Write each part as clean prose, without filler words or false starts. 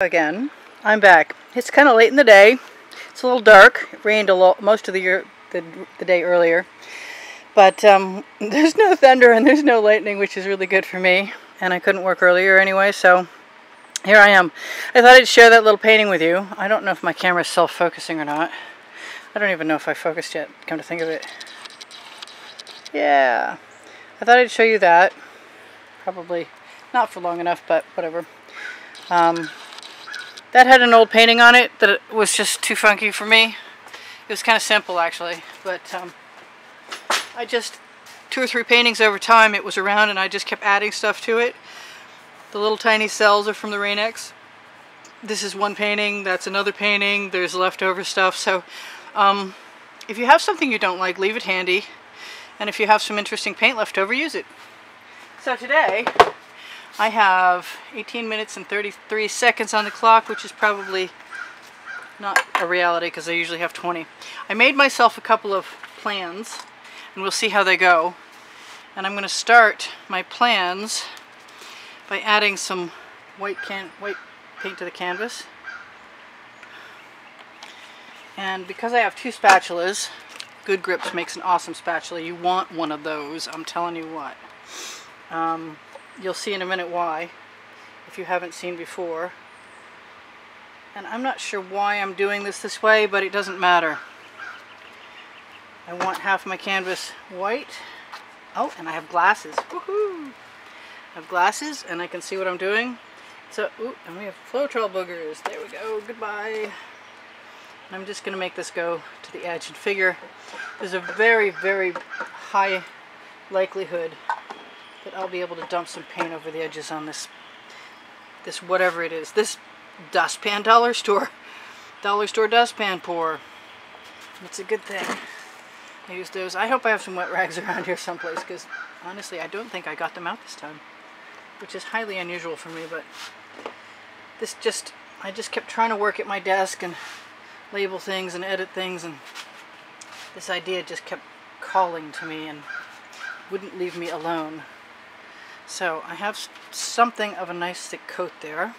Again, I'm back. It's kind of late in the day. It's a little dark. It rained most of the day earlier. But there's no thunder and there's no lightning, which is really good for me. And I couldn't work earlier anyway, so here I am. I thought I'd share that little painting with you. I don't know if my camera's self-focusing or not. I don't even know if I focused yet, come to think of it. Yeah. I thought I'd show you that. Probably not for long enough, but whatever. That had an old painting on it that was just too funky for me. It was kind of simple actually, but I just, 2 or 3 paintings over time it was around and I just kept adding stuff to it. The little tiny cells are from the Rain-X. This is one painting, that's another painting, there's leftover stuff. So if you have something you don't like, leave it handy. And if you have some interesting paint left over, use it. So today, I have 18 minutes and 33 seconds on the clock, which is probably not a reality because I usually have 20. I made myself a couple of plans, and we'll see how they go. And I'm going to start my plans by adding some white paint to the canvas. And because I have 2 spatulas, Good Grips makes an awesome spatula. You want one of those, I'm telling you what. You'll see in a minute why, if you haven't seen before. And I'm not sure why I'm doing this way, but it doesn't matter. I want half my canvas white. Oh, and I have glasses. Woohoo! I have glasses, and I can see what I'm doing. So, ooh, and we have Floetrol boogers. There we go. Goodbye. And I'm just going to make this go to the edge and figure there's a very, very high likelihood that I'll be able to dump some paint over the edges on this whatever it is. This dustpan, dollar store dustpan pour. It's a good thing. I use those. I hope I have some wet rags around here someplace because honestly I don't think I got them out this time, which is highly unusual for me, but I just kept trying to work at my desk and label things and edit things, and this idea just kept calling to me and wouldn't leave me alone. So I have something of a nice thick coat there,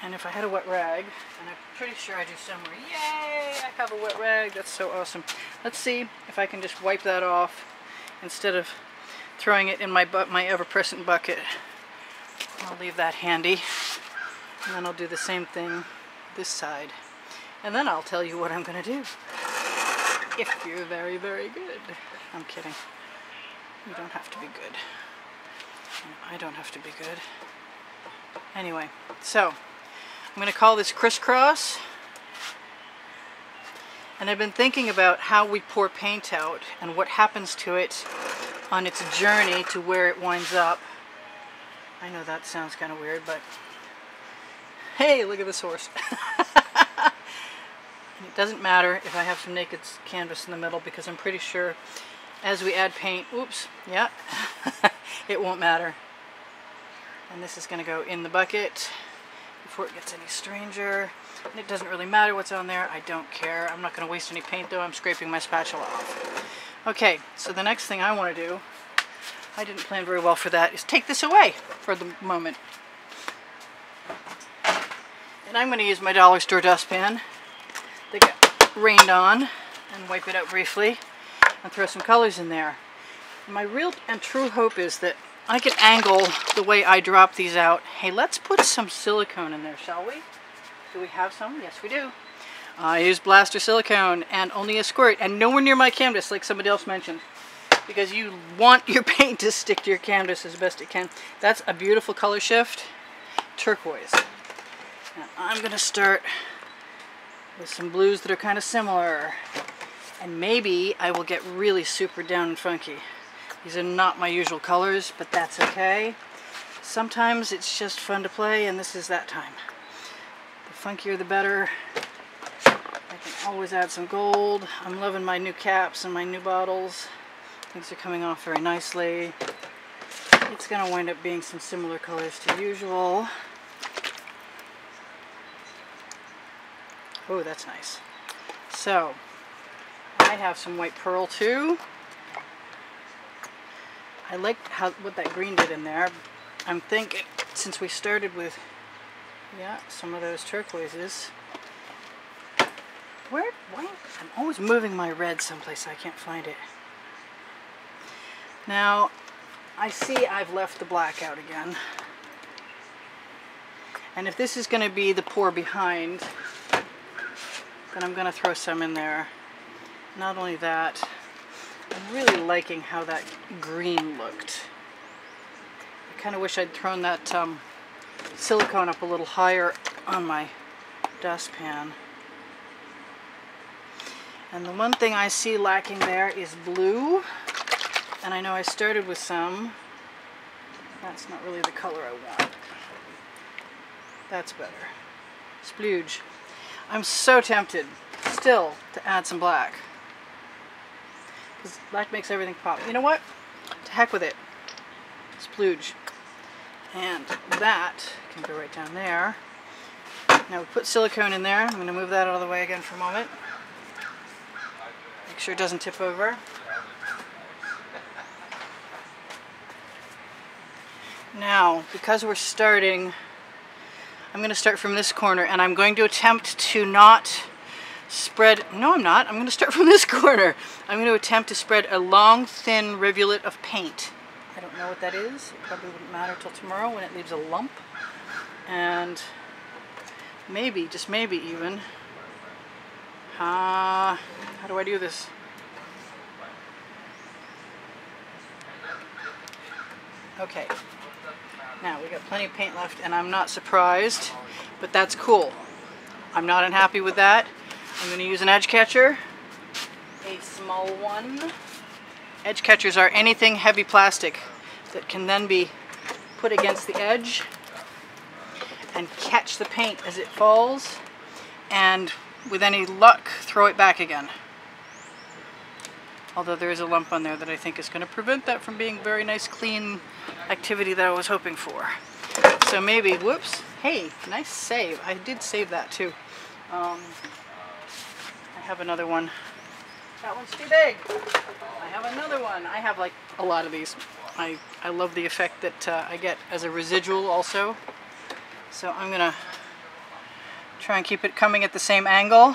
and if I had a wet rag, and I'm pretty sure I do somewhere, yay, I have a wet rag, that's so awesome. Let's see if I can just wipe that off instead of throwing it in my ever-present bucket. I'll leave that handy, and then I'll do the same thing this side, and then I'll tell you what I'm going to do. If you're very, very good. I'm kidding. You don't have to be good. I don't have to be good. Anyway, so I'm going to call this Crisscross. And I've been thinking about how we pour paint out and what happens to it on its journey to where it winds up. I know that sounds kind of weird, but hey, look at this horse. It doesn't matter if I have some naked canvas in the middle because I'm pretty sure as we add paint, oops, yeah, it won't matter. And this is going to go in the bucket before it gets any stranger. And it doesn't really matter what's on there. I don't care. I'm not going to waste any paint though. I'm scraping my spatula off. Okay, so the next thing I want to do, I didn't plan very well for that, is take this away for the moment. And I'm going to use my dollar store dustpan that got rained on and wipe it out briefly and throw some colors in there. And my real and true hope is that I can angle the way I drop these out. Hey, let's put some silicone in there, shall we? Do we have some? Yes, we do. I use blaster silicone and only a squirt and nowhere near my canvas like somebody else mentioned, because you want your paint to stick to your canvas as best it can. That's a beautiful color shift. Turquoise. Now I'm going to start with some blues that are kind of similar, and maybe I will get really super down and funky. These are not my usual colors, but that's okay. Sometimes it's just fun to play, and this is that time. The funkier the better. I can always add some gold. I'm loving my new caps and my new bottles. Things are coming off very nicely. It's going to wind up being some similar colors to usual. Oh, that's nice. So, I have some white pearl too. I like what that green did in there. I'm thinking, since we started with Yeah, some of those turquoises. Why? I'm always moving my red someplace. I can't find it. Now, I see I've left the black out again. And if this is going to be the pour behind, then I'm going to throw some in there. Not only that, I'm really liking how that green looked. I kind of wish I'd thrown that silicone up a little higher on my dustpan. And the one thing I see lacking there is blue. And I know I started with some. That's not really the color I want. That's better. Splooge. I'm so tempted still to add some black. Because black makes everything pop. You know what? To heck with it. Splooge. And that can go right down there. Now we put silicone in there. I'm going to move that out of the way again for a moment. Make sure it doesn't tip over. Now, because we're starting, I'm going to start from this corner, and I'm going to attempt to not spread, no I'm not, I'm going to start from this corner. I'm going to attempt to spread a long, thin rivulet of paint. I don't know what that is. It probably wouldn't matter till tomorrow when it leaves a lump. And maybe, just maybe even, how do I do this? Okay. Now, we got plenty of paint left, and I'm not surprised, but that's cool. I'm not unhappy with that. I'm going to use an edge catcher, a small one. Edge catchers are anything heavy plastic that can then be put against the edge and catch the paint as it falls, and with any luck, throw it back again. Although there is a lump on there that I think is going to prevent that from being very nice, clean activity that I was hoping for. So maybe, whoops, hey, nice save. I did save that too. I have another one. That one's too big. I have another one. I have like a lot of these. I love the effect that I get as a residual also. So I'm going to try and keep it coming at the same angle.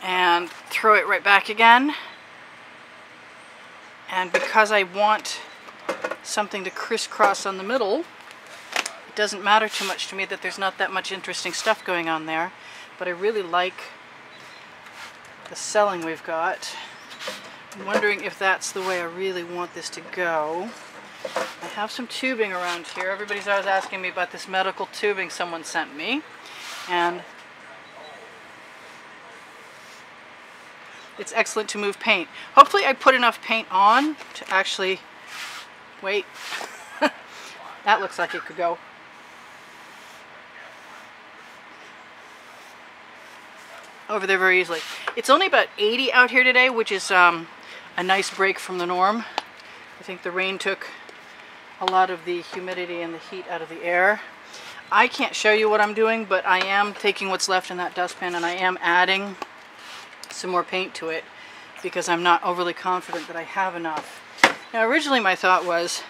And throw it right back again. And because I want something to crisscross on the middle, it doesn't matter too much to me that there's not that much interesting stuff going on there. But I really like the selling we've got. I'm wondering if that's the way I really want this to go. I have some tubing around here. Everybody's always asking me about this medical tubing someone sent me. And it's excellent to move paint. Hopefully I put enough paint on to actually, wait, that looks like it could go. Over there very easily. It's only about 80 out here today, which is a nice break from the norm. I think the rain took a lot of the humidity and the heat out of the air. I can't show you what I'm doing, but I am taking what's left in that dustpan and I am adding some more paint to it because I'm not overly confident that I have enough. Now originally my thought was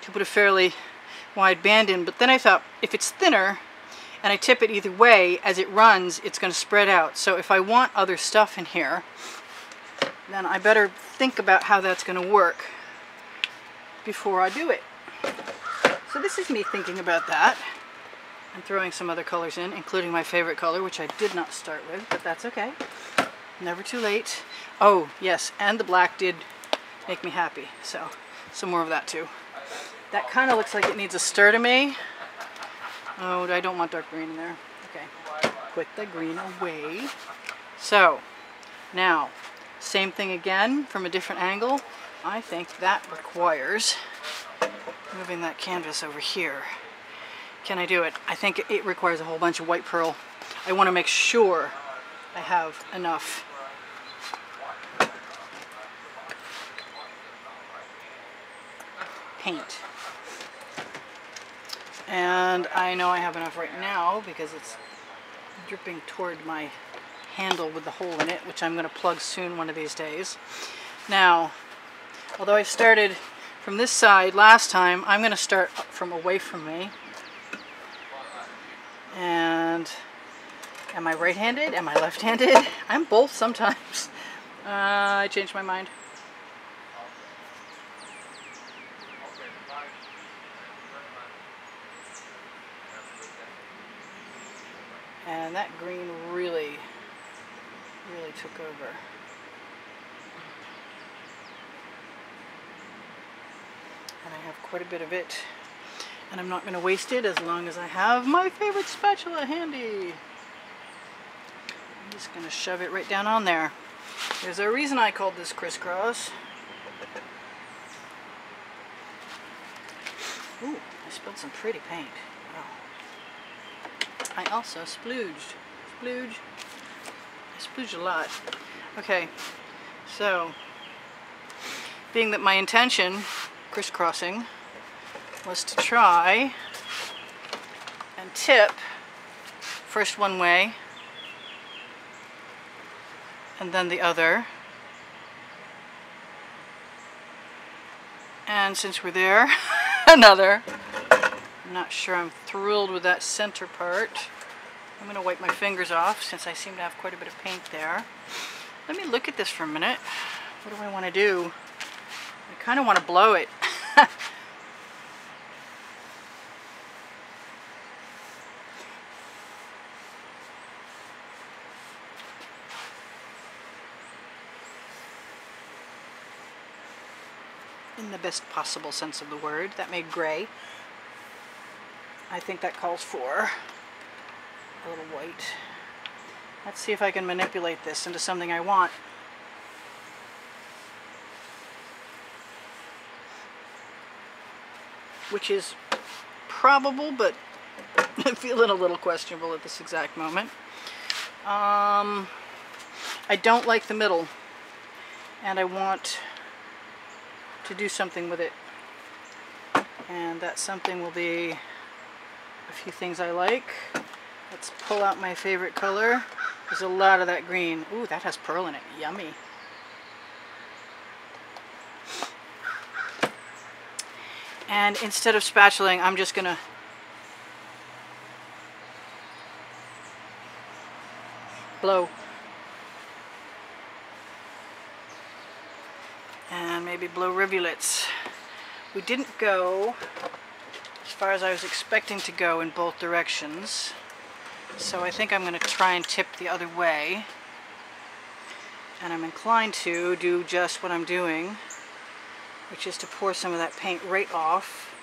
to put a fairly wide band in, but then I thought if it's thinner and I tip it either way, as it runs it's going to spread out. So if I want other stuff in here, then I better think about how that's going to work before I do it. So this is me thinking about that. I'm throwing some other colors in, including my favorite color, which I did not start with, but that's okay. Never too late. Oh, yes, and the black did make me happy, so some more of that too. That kind of looks like it needs a stir to me. Oh, I don't want dark green in there. Okay, put the green away. So, now, same thing again from a different angle. I think that requires moving that canvas over here. Can I do it? I think it requires a whole bunch of white pearl. I want to make sure I have enough. Paint. And I know I have enough right now because it's dripping toward my handle with the hole in it, which I'm going to plug soon one of these days. Now, although I started from this side last time, I'm going to start from away from me. Am I right-handed? Am I left-handed? I'm both sometimes. I changed my mind. And that green really took over. And I have quite a bit of it. And I'm not going to waste it as long as I have my favorite spatula handy. I'm just going to shove it right down on there. There's a reason I called this crisscross. Ooh, I spilled some pretty paint. Wow. I also splooged. I splooged a lot. Okay, so being that my intention, crisscrossing, was to try and tip first one way and then the other. And since we're there, another. I'm not sure I'm thrilled with that center part. I'm going to wipe my fingers off since I seem to have quite a bit of paint there. Let me look at this for a minute. What do I want to do? I kind of want to blow it. In the best possible sense of the word. That made gray. I think that calls for a little white. Let's see if I can manipulate this into something I want. Which is probable, but I feel it a little questionable at this exact moment. I don't like the middle, and I want to do something with it. And that something will be a few things I like. Let's pull out my favorite color. There's a lot of that green. Ooh, that has pearl in it. Yummy. And instead of spatulaing, I'm just gonna blow. And maybe blow rivulets. We didn't go as far as I was expecting to go in both directions. So I think I'm going to try and tip the other way. And I'm inclined to do just what I'm doing, which is to pour some of that paint right off,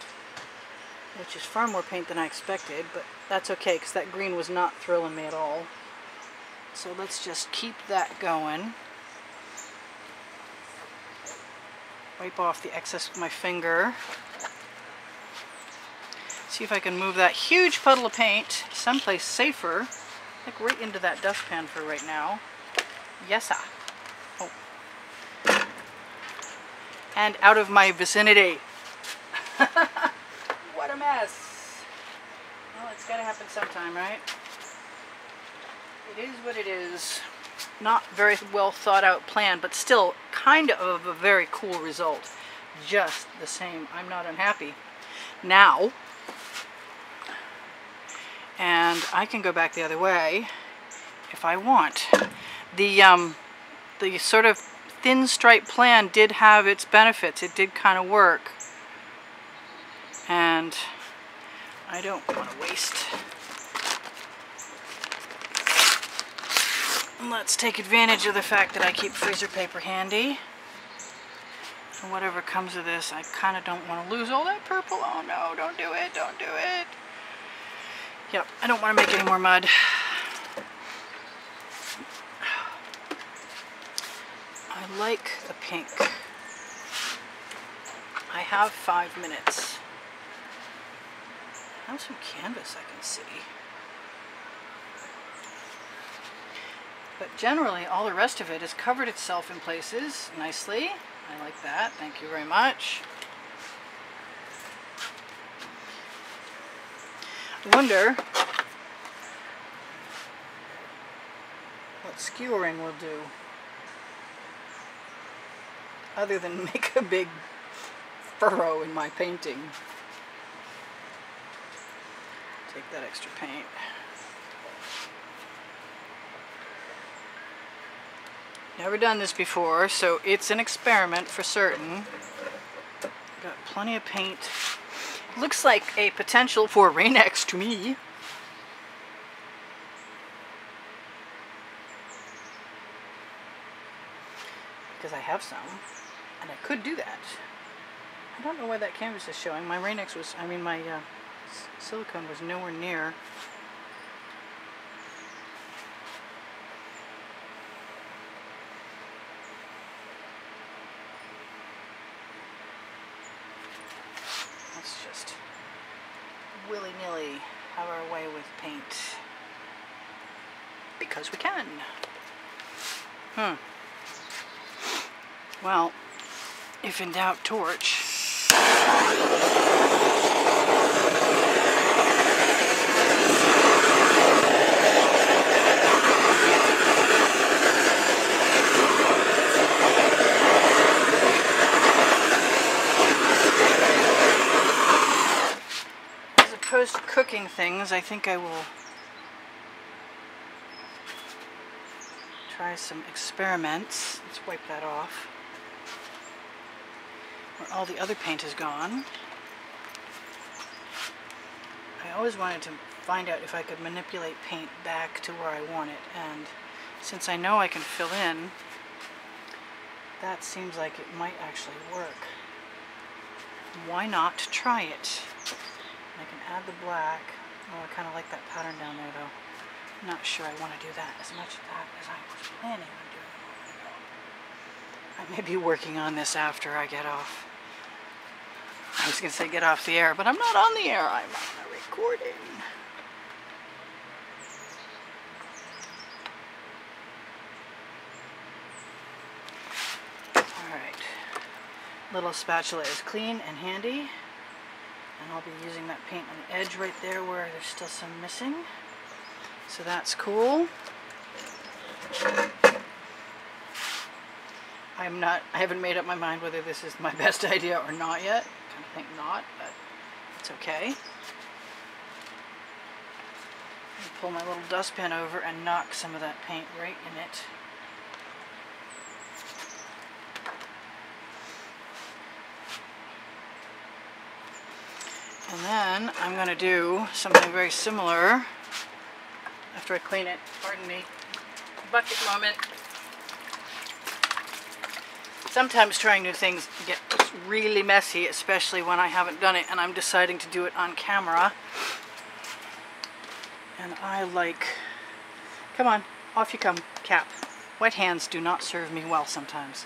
which is far more paint than I expected, but that's okay because that green was not thrilling me at all. So let's just keep that going. Wipe off the excess with my finger. See if I can move that huge puddle of paint someplace safer, like right into that dustpan for right now. Yes-a. Oh. And out of my vicinity. What a mess. Well, it's gotta happen sometime, right? It is what it is. Not very well thought out plan, but still kind of a very cool result. Just the same, I'm not unhappy. Now, and I can go back the other way if I want. The sort of thin stripe plan did have its benefits. It did kind of work. And I don't want to waste. Let's take advantage of the fact that I keep freezer paper handy. And whatever comes of this, I kind of don't want to lose all that purple. Oh no, don't do it, don't do it. Yep, I don't want to make any more mud. I like the pink. I have 5 minutes. I have some canvas I can see. But generally, all the rest of it has covered itself in places nicely. I like that. Thank you very much. I wonder what skewering will do, other than make a big furrow in my painting. Take that extra paint. Never done this before, so it's an experiment for certain. Got plenty of paint. Looks like a potential for Rain-X to me. Because I have some, and I could do that. I don't know why that canvas is showing. My Rain-X was, I mean my silicone was nowhere near. Let's just willy-nilly have our way with paint. Because we can. Well, if in doubt, torch. As opposed to cooking things, I think I will try some experiments. Let's wipe that off. Where all the other paint is gone. I always wanted to find out if I could manipulate paint back to where I want it, and since I know I can fill in, that seems like it might actually work. Why not try it? I can add the black. Oh, I kind of like that pattern down there though. I'm not sure I want to do that as much of that as I was planning on doing a moment ago. I may be working on this after I get off. I was going to say get off the air, but I'm not on the air. I'm on a recording. Alright. Little spatula is clean and handy. And I'll be using that paint on the edge right there where there's still some missing. So that's cool. I haven't made up my mind whether this is my best idea or not yet. I kind of think not, but it's okay. I'll pull my little dustpan over and knock some of that paint right in it. And then I'm going to do something very similar after I clean it. Pardon me. Bucket moment. Sometimes trying new things gets really messy, especially when I haven't done it and I'm deciding to do it on camera. And I like... Come on, off you come, cap. Wet hands do not serve me well sometimes.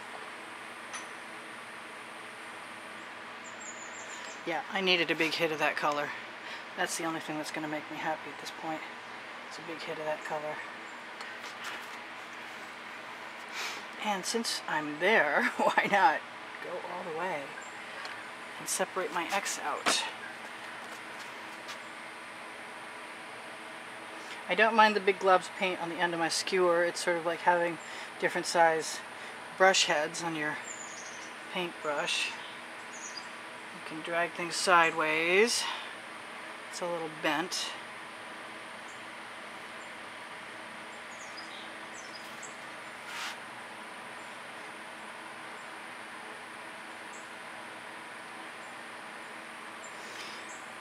Yeah, I needed a big hit of that color. That's the only thing that's going to make me happy at this point. It's a big hit of that color. And since I'm there, why not go all the way and separate my X out? I don't mind the big globs of paint on the end of my skewer. It's sort of like having different size brush heads on your paintbrush. You can drag things sideways. It's a little bent.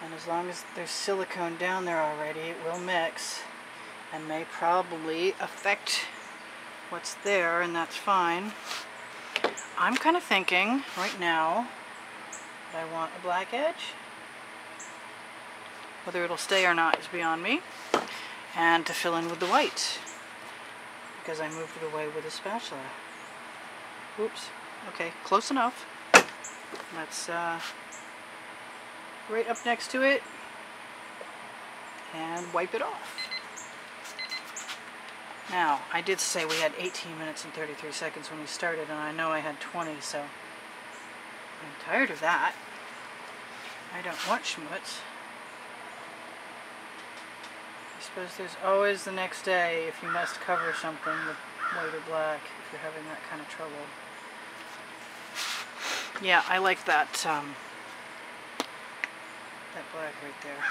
And as long as there's silicone down there already, it will mix and may probably affect what's there, and that's fine. I'm kind of thinking right now that I want a black edge. Whether it'll stay or not is beyond me. And to fill in with the white, because I moved it away with a spatula. Oops. Okay, close enough. Let's right up next to it and wipe it off. Now, I did say we had 18 minutes and 33 seconds when we started, and I know I had 20, so I'm tired of that. I don't want schmutz. I suppose there's always the next day if you must cover something with white or black, if you're having that kind of trouble. Yeah, I like that, that black right there.